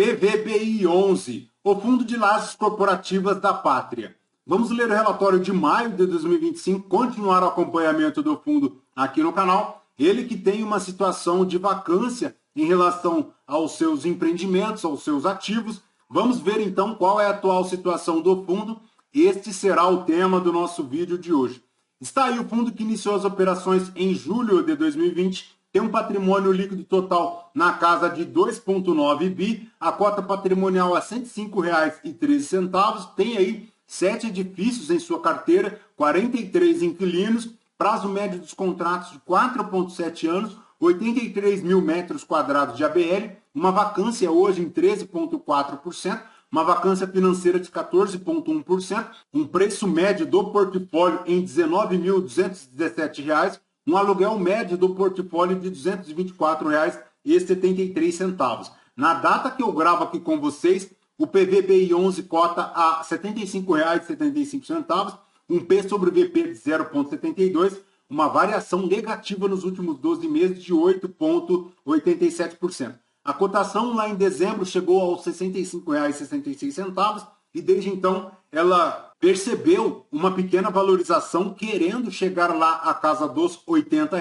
PVBI11, o Fundo de Lajes Corporativas da Pátria. Vamos ler o relatório de maio de 2025, continuar o acompanhamento do fundo aqui no canal. Ele que tem uma situação de vacância em relação aos seus empreendimentos, aos seus ativos. Vamos ver então qual é a atual situação do fundo. Este será o tema do nosso vídeo de hoje. Está aí o fundo que iniciou as operações em julho de 2020, tem um patrimônio líquido total na casa de 2,9 bi, a cota patrimonial é R$ 105,13, tem aí 7 edifícios em sua carteira, 43 inquilinos, prazo médio dos contratos de 4,7 anos, 83 mil metros quadrados de ABL, uma vacância hoje em 13,4%, uma vacância financeira de 14,1%, um preço médio do portfólio em R$ 19.217, um aluguel médio do portfólio de R$ 224,73. Na data que eu gravo aqui com vocês, o PVBI11 cota a R$ 75,75, um P sobre VP de 0,72, uma variação negativa nos últimos 12 meses de 8,87%. A cotação lá em dezembro chegou aos R$ 65,66 e desde então ela percebeu uma pequena valorização, querendo chegar lá à casa dos R$ 80,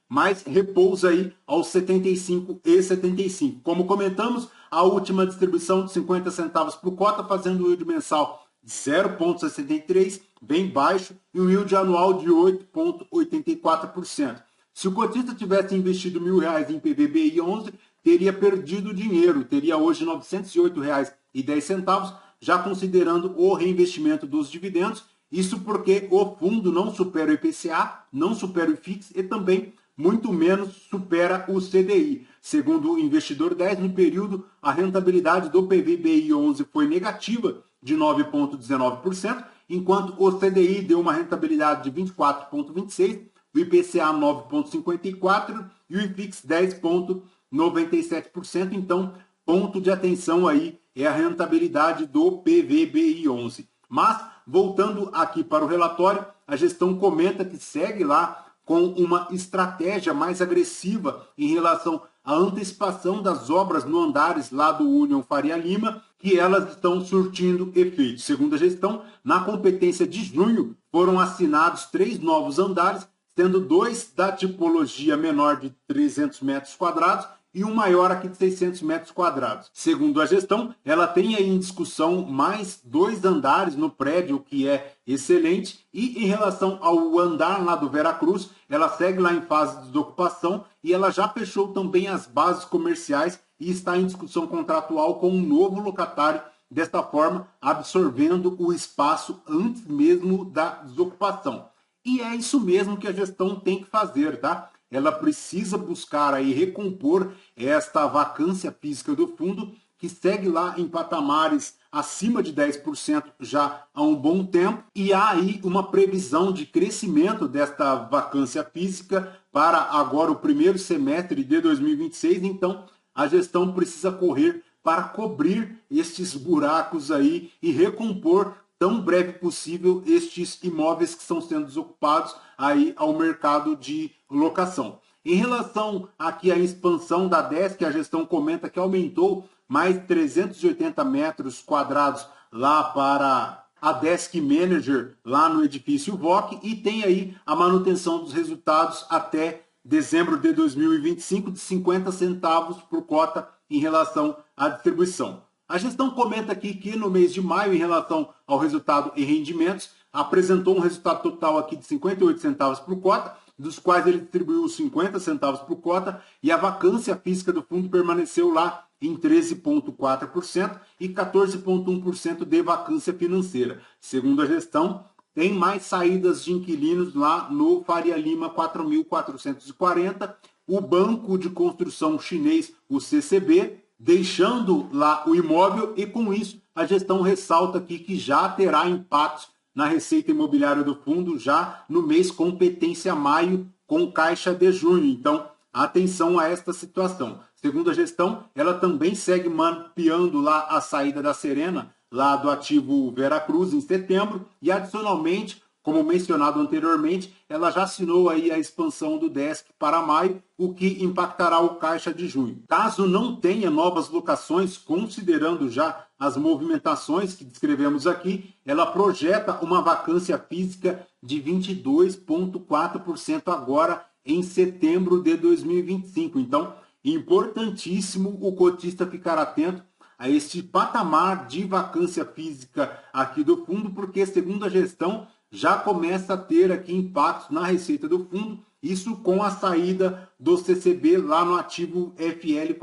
mas repousa aí aos R$ 75,75. Como comentamos, a última distribuição de 50 centavos por cota, fazendo um yield mensal de 0,63, bem baixo, e um yield anual de 8,84%. Se o cotista tivesse investido R$ 1.000 em PVBI11, teria perdido dinheiro, teria hoje R$ 908,10, já considerando o reinvestimento dos dividendos, isso porque o fundo não supera o IPCA, não supera o IFIX e também muito menos supera o CDI. Segundo o Investidor 10, no período, a rentabilidade do PVBI11 foi negativa de 9,19%, enquanto o CDI deu uma rentabilidade de 24,26%, o IPCA 9,54% e o IFIX 10,97%. Então, ponto de atenção aí é a rentabilidade do PVBI11. Mas, voltando aqui para o relatório, a gestão comenta que segue lá com uma estratégia mais agressiva em relação à antecipação das obras no andares lá do Union Faria Lima, que elas estão surtindo efeito. Segundo a gestão, na competência de junho foram assinados 3 novos andares, sendo 2 da tipologia menor de 300 metros quadrados e um maior aqui de 600 metros quadrados. Segundo a gestão, ela tem aí em discussão mais 2 andares no prédio, o que é excelente. E em relação ao andar lá do Veracruz, ela segue lá em fase de desocupação e ela já fechou também as bases comerciais e está em discussão contratual com um novo locatário, desta forma absorvendo o espaço antes mesmo da desocupação. E é isso mesmo que a gestão tem que fazer, tá? Ela precisa buscar aí recompor esta vacância física do fundo, que segue lá em patamares acima de 10% já há um bom tempo, e há aí uma previsão de crescimento desta vacância física para agora o primeiro semestre de 2026, então a gestão precisa correr para cobrir estes buracos aí e recompor tão breve possível estes imóveis que estão sendo desocupados aí ao mercado de locação. Em relação aqui à expansão da Desk, a gestão comenta que aumentou mais 380 metros quadrados lá para a Desk Manager lá no edifício VOC e tem aí a manutenção dos resultados até dezembro de 2025 de 50 centavos por cota em relação à distribuição. A gestão comenta aqui que no mês de maio, em relação ao resultado e rendimentos, apresentou um resultado total aqui de 58 centavos por cota, dos quais ele distribuiu 50 centavos por cota, e a vacância física do fundo permaneceu lá em 13,4% e 14,1% de vacância financeira. Segundo a gestão, tem mais saídas de inquilinos lá no Faria Lima 4.440, o banco de construção chinês, o CCB, deixando lá o imóvel, e com isso a gestão ressalta aqui que já terá impactos na receita imobiliária do fundo já no mês competência maio com caixa de junho. Então, atenção a esta situação. Segundo a gestão, ela também segue mapeando lá a saída da Serena, lá do ativo Veracruz, em setembro, e adicionalmente como mencionado anteriormente, ela já assinou aí a expansão do DESC para maio, o que impactará o caixa de junho. Caso não tenha novas locações, considerando já as movimentações que descrevemos aqui, ela projeta uma vacância física de 22,4% agora em setembro de 2025. Então, importantíssimo o cotista ficar atento a este patamar de vacância física aqui do fundo, porque segundo a gestão já começa a ter aqui impactos na receita do fundo, isso com a saída do CCB lá no ativo FL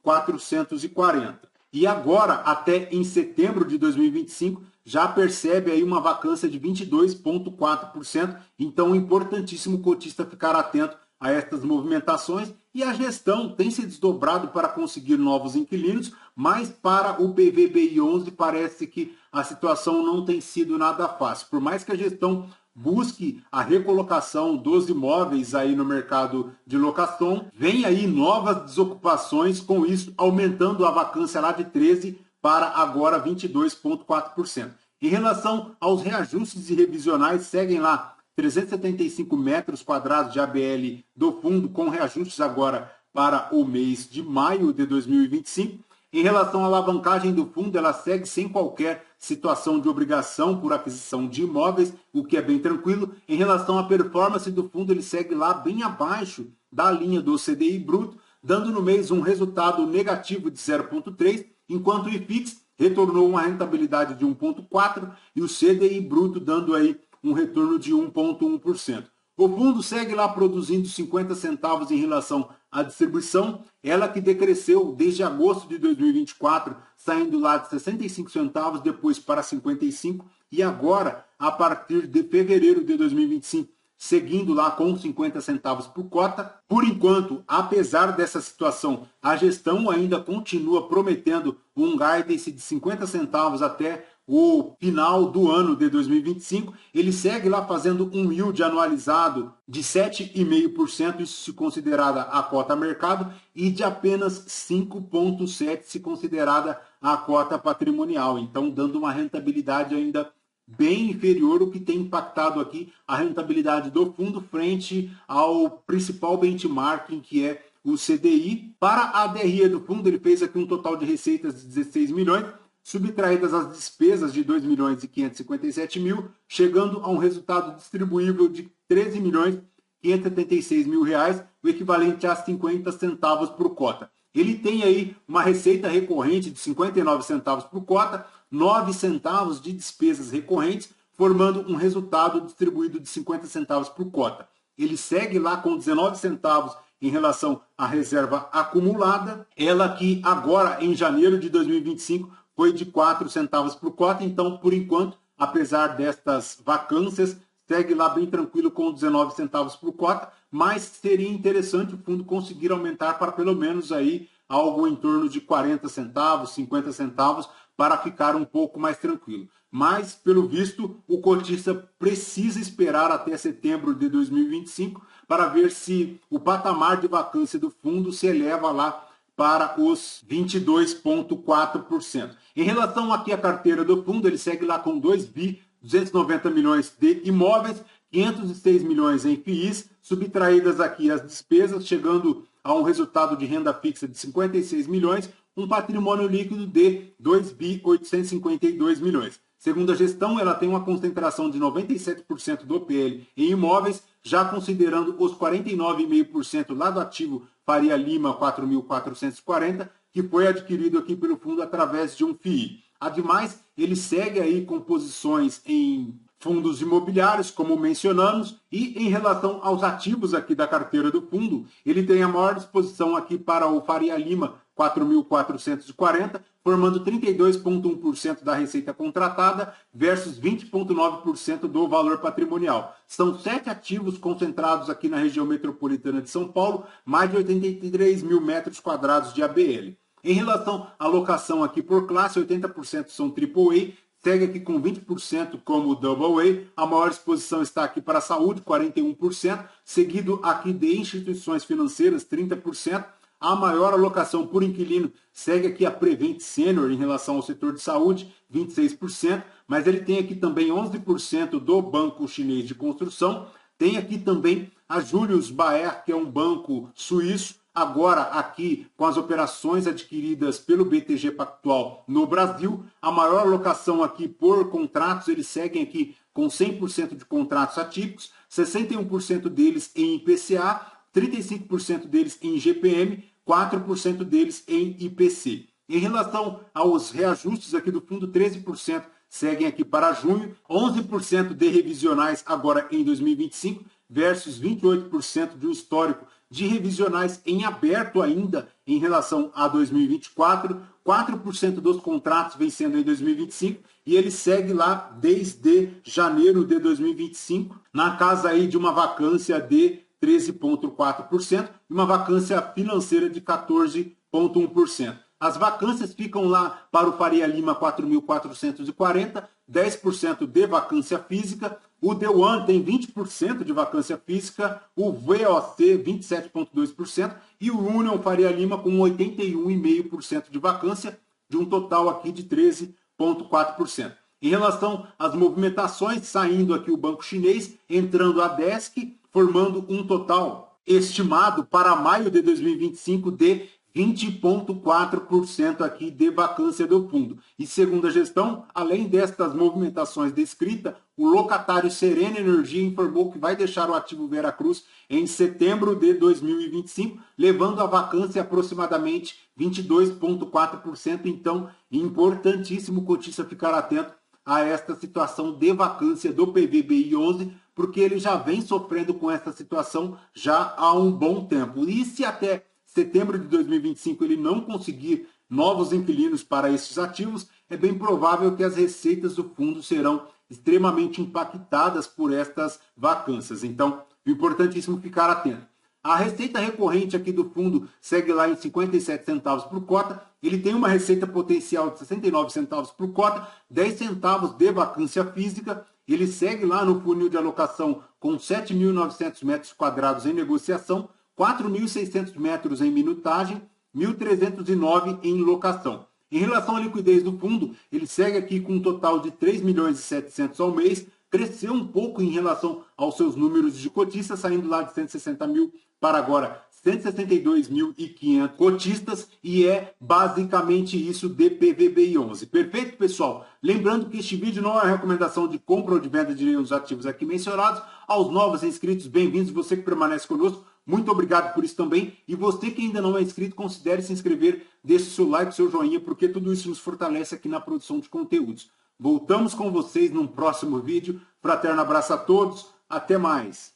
4.440. E agora, até em setembro de 2025, já percebe aí uma vacância de 22,4%, então é importantíssimo o cotista ficar atento a estas movimentações, e a gestão tem se desdobrado para conseguir novos inquilinos, mas para o PVBI11 parece que a situação não tem sido nada fácil. Por mais que a gestão busque a recolocação dos imóveis aí no mercado de locação, vem aí novas desocupações, com isso aumentando a vacância lá de 13% para agora 22,4%. Em relação aos reajustes e revisionais, seguem lá 375 metros quadrados de ABL do fundo, com reajustes agora para o mês de maio de 2025. Em relação à alavancagem do fundo, ela segue sem qualquer situação de obrigação por aquisição de imóveis, o que é bem tranquilo. Em relação à performance do fundo, ele segue lá bem abaixo da linha do CDI bruto, dando no mês um resultado negativo de 0,3, enquanto o IFIX retornou uma rentabilidade de 1,4 e o CDI bruto dando aí um retorno de 1,1%. O fundo segue lá produzindo 50 centavos em relação à distribuição, ela que decresceu desde agosto de 2024, saindo lá de 65 centavos, depois para 55, e agora, a partir de fevereiro de 2025, seguindo lá com 50 centavos por cota. Por enquanto, apesar dessa situação, a gestão ainda continua prometendo um guidance de 50 centavos até o final do ano de 2025, ele segue lá fazendo um yield anualizado de 7,5%, isso se considerada a cota mercado, e de apenas 5,7% se considerada a cota patrimonial. Então, dando uma rentabilidade ainda bem inferior, o que tem impactado aqui a rentabilidade do fundo frente ao principal benchmarking, que é o CDI. Para a DRE do fundo, ele fez aqui um total de receitas de 16 milhões, subtraídas as despesas de 2 milhões e 557 mil, chegando a um resultado distribuível de 13 milhões 576 mil reais, o equivalente a 50 centavos por cota. Ele tem aí uma receita recorrente de 59 centavos por cota, 9 centavos de despesas recorrentes, formando um resultado distribuído de 50 centavos por cota. Ele segue lá com 19 centavos em relação à reserva acumulada, ela que agora, em janeiro de 2025, foi de 4 centavos por cota. Então, por enquanto, apesar destas vacâncias, segue lá bem tranquilo com 19 centavos por cota, mas seria interessante o fundo conseguir aumentar para pelo menos aí algo em torno de 40 centavos, 50 centavos, para ficar um pouco mais tranquilo. Mas, pelo visto, o cotista precisa esperar até setembro de 2025 para ver se o patamar de vacância do fundo se eleva lá para os 22,4%. Em relação aqui à carteira do fundo, ele segue lá com 2.290 milhões de imóveis, 506 milhões em FIIs, subtraídas aqui as despesas, chegando a um resultado de renda fixa de 56 milhões, um patrimônio líquido de 2.852 milhões. Segundo a gestão, ela tem uma concentração de 97% do PL em imóveis, já considerando os 49,5% lá do ativo Faria Lima 4.440, que foi adquirido aqui pelo fundo através de um FII. Ademais, ele segue aí com posições em fundos imobiliários, como mencionamos, e em relação aos ativos aqui da carteira do fundo, ele tem a maior disposição aqui para o Faria Lima 4.440, formando 32,1% da receita contratada versus 20,9% do valor patrimonial. São 7 ativos concentrados aqui na região metropolitana de São Paulo, mais de 83 mil metros quadrados de ABL. Em relação à locação aqui por classe, 80% são AAA, segue aqui com 20% como AA, a maior exposição está aqui para a saúde, 41%, seguido aqui de instituições financeiras, 30%, A maior alocação por inquilino segue aqui a Prevent Senior em relação ao setor de saúde, 26%, mas ele tem aqui também 11% do Banco Chinês de Construção. Tem aqui também a Julius Baer, que é um banco suíço, agora aqui com as operações adquiridas pelo BTG Pactual no Brasil. A maior alocação aqui por contratos, eles seguem aqui com 100% de contratos atípicos, 61% deles em IPCA, 35% deles em GPM, 4% deles em IPC. Em relação aos reajustes aqui do fundo, 13% seguem aqui para junho, 11% de revisionais agora em 2025, versus 28% de um histórico de revisionais em aberto ainda em relação a 2024, 4% dos contratos vencendo em 2025 e ele segue lá desde janeiro de 2025 na casa aí de uma vacância de 13,4% e uma vacância financeira de 14,1%. As vacâncias ficam lá para o Faria Lima 4.440, 10% de vacância física. O D1 tem 20% de vacância física, o VOC 27,2% e o Union Faria Lima com 81,5% de vacância, de um total aqui de 13,4%. Em relação às movimentações, saindo aqui o Banco Chinês, entrando a DESC, formando um total estimado para maio de 2025 de 20,4% aqui de vacância do fundo. E segundo a gestão, além destas movimentações descritas, o locatário Serena Energia informou que vai deixar o ativo Veracruz em setembro de 2025, levando a vacância aproximadamente 22,4%. Então, importantíssimo cotista ficar atento a esta situação de vacância do PVBI 11, porque ele já vem sofrendo com essa situação já há um bom tempo. E se até setembro de 2025 ele não conseguir novos inquilinos para esses ativos, é bem provável que as receitas do fundo serão extremamente impactadas por estas vacâncias. Então, é importantíssimo ficar atento. A receita recorrente aqui do fundo segue lá em 57 centavos por cota. Ele tem uma receita potencial de 69 centavos por cota, 10 centavos de vacância física. Ele segue lá no funil de alocação com 7.900 metros quadrados em negociação, 4.600 metros em minutagem, 1.309 em locação. Em relação à liquidez do fundo, ele segue aqui com um total de 3.700.000 ao mês, cresceu um pouco em relação aos seus números de cotistas, saindo lá de 160 mil para agora 162.500 cotistas, e é basicamente isso de PVBI 11. Perfeito, pessoal? Lembrando que este vídeo não é recomendação de compra ou de venda de nenhum dos ativos aqui mencionados. Aos novos inscritos, bem-vindos. Você que permanece conosco, muito obrigado por isso também. E você que ainda não é inscrito, considere se inscrever, deixe seu like, seu joinha, porque tudo isso nos fortalece aqui na produção de conteúdos. Voltamos com vocês num próximo vídeo. Fraterno abraço a todos. Até mais.